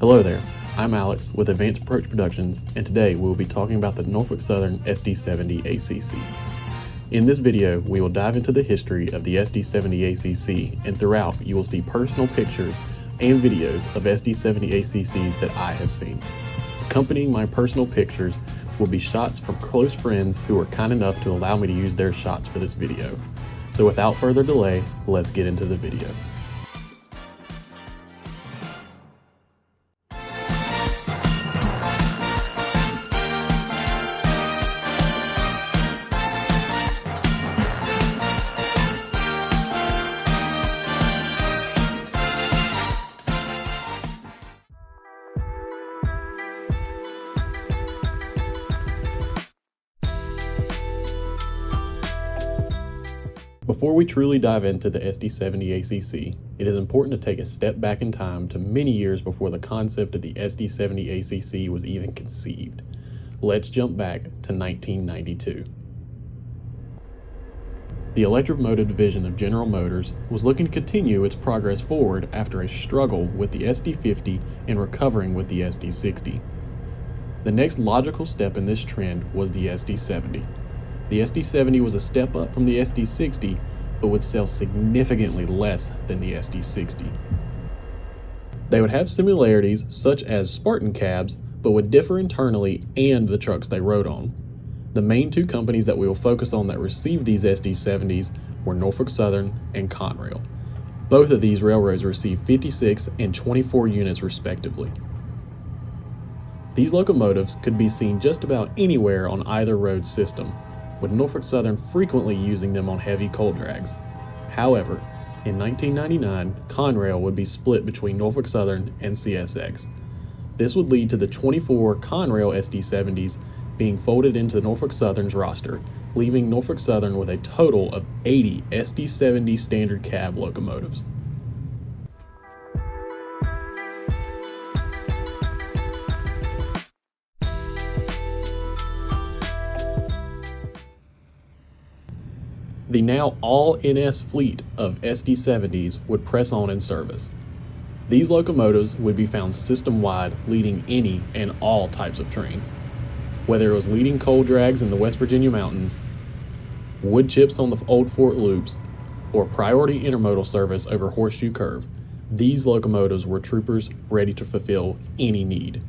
Hello there, I'm Alex with Advanced Approach Productions, and today we will be talking about the Norfolk Southern SD70ACC. In this video, we will dive into the history of the SD70ACC, and throughout you will see personal pictures and videos of SD70ACCs that I have seen. Accompanying my personal pictures will be shots from close friends who were kind enough to allow me to use their shots for this video. So without further delay, let's get into the video. Before we truly dive into the SD70ACC, it is important to take a step back in time to many years before the concept of the SD70ACC was even conceived. Let's jump back to 1992. The Electromotive Division of General Motors was looking to continue its progress forward after a struggle with the SD50 and recovering with the SD60. The next logical step in this trend was the SD70. The SD70 was a step up from the SD60, but would sell significantly less than the SD60. They would have similarities such as Spartan cabs, but would differ internally and the trucks they rode on. The main two companies that we will focus on that received these SD70s were Norfolk Southern and Conrail. Both of these railroads received 56 and 24 units respectively. These locomotives could be seen just about anywhere on either road system, with Norfolk Southern frequently using them on heavy coal drags. However, in 1999, Conrail would be split between Norfolk Southern and CSX. This would lead to the 24 Conrail SD70s being folded into Norfolk Southern's roster, leaving Norfolk Southern with a total of 80 SD70 standard cab locomotives. The now all-NS fleet of SD70s would press on in service. These locomotives would be found system-wide, leading any and all types of trains. Whether it was leading coal drags in the West Virginia mountains, wood chips on the old Fort Loops, or priority intermodal service over Horseshoe Curve, these locomotives were troopers ready to fulfill any need.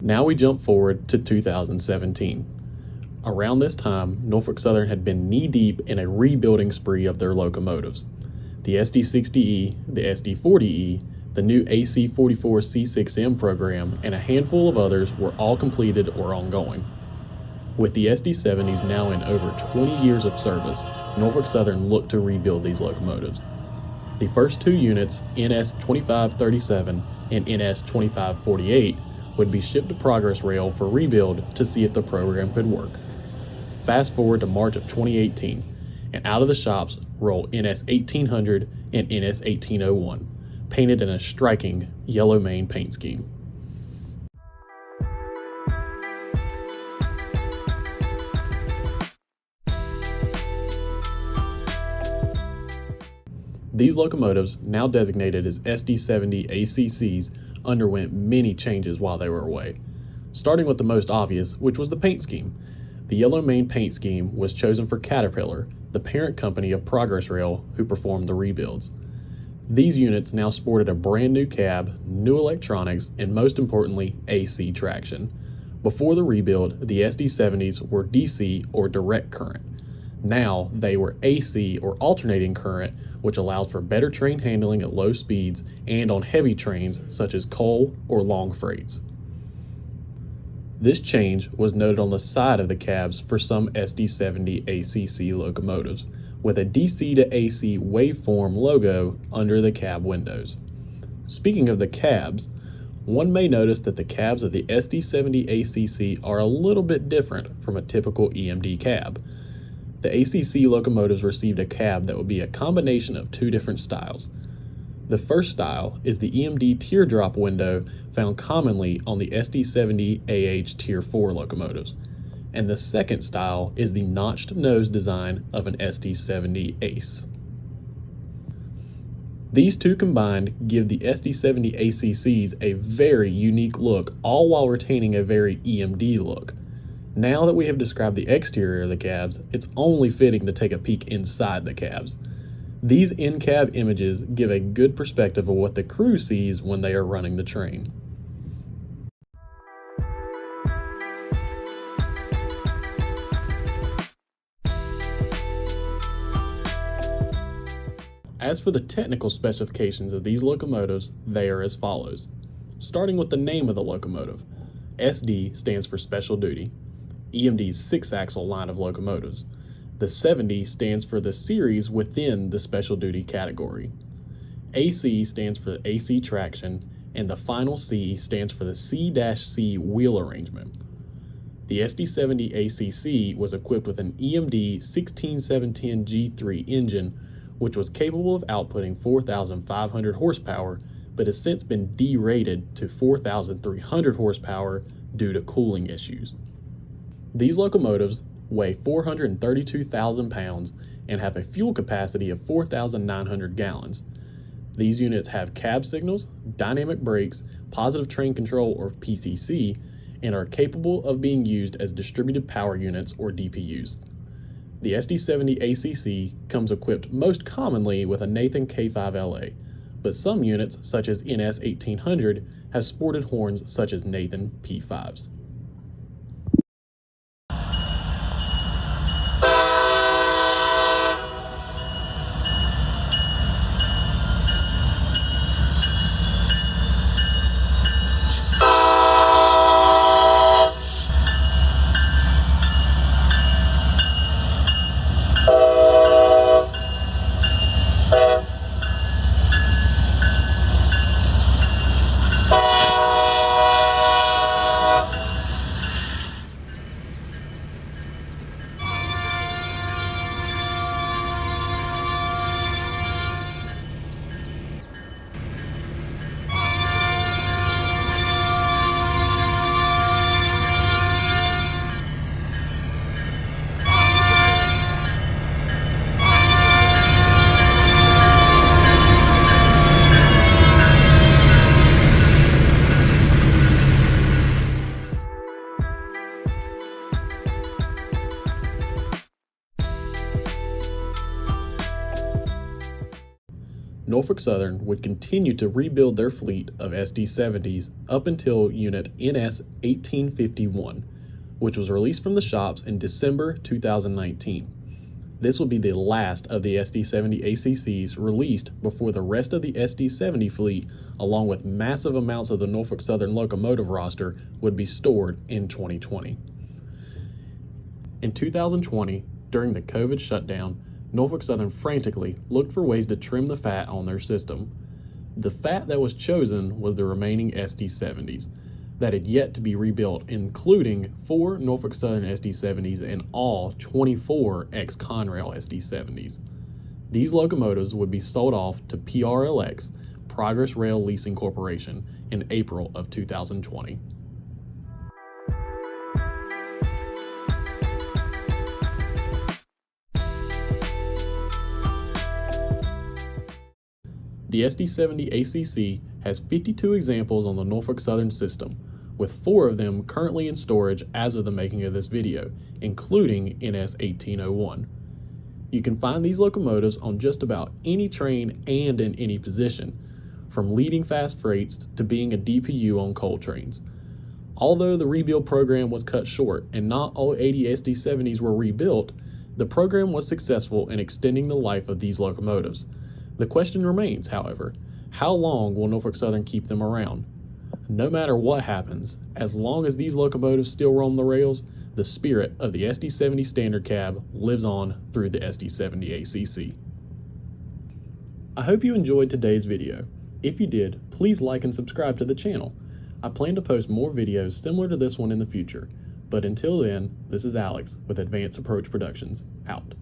Now we jump forward to 2017. Around this time, Norfolk Southern had been knee-deep in a rebuilding spree of their locomotives. The SD60E, the SD40E, the new AC44C6M program, and a handful of others were all completed or ongoing. With the SD70s now in over 20 years of service, Norfolk Southern looked to rebuild these locomotives. The first two units, NS2537 and NS2548, would be shipped to Progress Rail for rebuild to see if the program could work. Fast forward to March of 2018, and out of the shops roll NS1800 and NS1801, painted in a striking yellow main paint scheme. These locomotives, now designated as SD70ACCs, underwent many changes while they were away, starting with the most obvious, which was the paint scheme. The yellow main paint scheme was chosen for Caterpillar, the parent company of Progress Rail, who performed the rebuilds. These units now sported a brand new cab, new electronics, and most importantly, AC traction. Before the rebuild, the SD70s were DC or direct current. Now they were AC or alternating current, which allows for better train handling at low speeds and on heavy trains such as coal or long freights. This change was noted on the side of the cabs for some SD70ACC locomotives, with a DC to AC waveform logo under the cab windows. Speaking of the cabs, one may notice that the cabs of the SD70ACC are a little bit different from a typical EMD cab. The ACC locomotives received a cab that would be a combination of two different styles. The first style is the EMD teardrop window found commonly on the SD70AH Tier 4 locomotives. and the second style is the notched nose design of an SD70 ACE. These two combined give the SD70ACCs a very unique look, all while retaining a very EMD look. Now that we have described the exterior of the cabs, it's only fitting to take a peek inside the cabs. These in-cab images give a good perspective of what the crew sees when they are running the train. As for the technical specifications of these locomotives, they are as follows. Starting with the name of the locomotive, SD stands for Special Duty, EMD's 6-axle line of locomotives. The 70 stands for the series within the Special Duty category. AC stands for AC traction, and the final C stands for the C-C wheel arrangement. The SD70ACC was equipped with an EMD 16710 G3 engine, which was capable of outputting 4,500 horsepower, but has since been derated to 4,300 horsepower due to cooling issues. These locomotives weigh 432,000 pounds and have a fuel capacity of 4,900 gallons. These units have cab signals, dynamic brakes, positive train control or PTC, and are capable of being used as distributed power units or DPUs. The SD70ACC comes equipped most commonly with a Nathan K5LA, but some units, such as NS1800, have sported horns such as Nathan P5s. Norfolk Southern would continue to rebuild their fleet of SD70s up until unit NS1851, which was released from the shops in December 2019. This will be the last of the SD70ACCs released before the rest of the SD70 fleet, along with massive amounts of the Norfolk Southern locomotive roster, would be stored in 2020. In 2020, during the COVID shutdown, Norfolk Southern frantically looked for ways to trim the fat on their system. The fat that was chosen was the remaining SD70s that had yet to be rebuilt, including 4 Norfolk Southern SD70s and all 24 ex-Conrail SD70s. These locomotives would be sold off to PRLX, Progress Rail Leasing Corporation, in April of 2020. The SD70ACC has 52 examples on the Norfolk Southern system, with 4 of them currently in storage as of the making of this video, including NS1801. You can find these locomotives on just about any train and in any position, from leading fast freights to being a DPU on coal trains. Although the rebuild program was cut short and not all 80 SD70s were rebuilt, the program was successful in extending the life of these locomotives. The question remains, however, how long will Norfolk Southern keep them around? No matter what happens, as long as these locomotives still roam the rails, the spirit of the SD70 standard cab lives on through the SD70ACC. I hope you enjoyed today's video. If you did, please like and subscribe to the channel. I plan to post more videos similar to this one in the future, but until then, this is Alex with Advanced Approach Productions, out.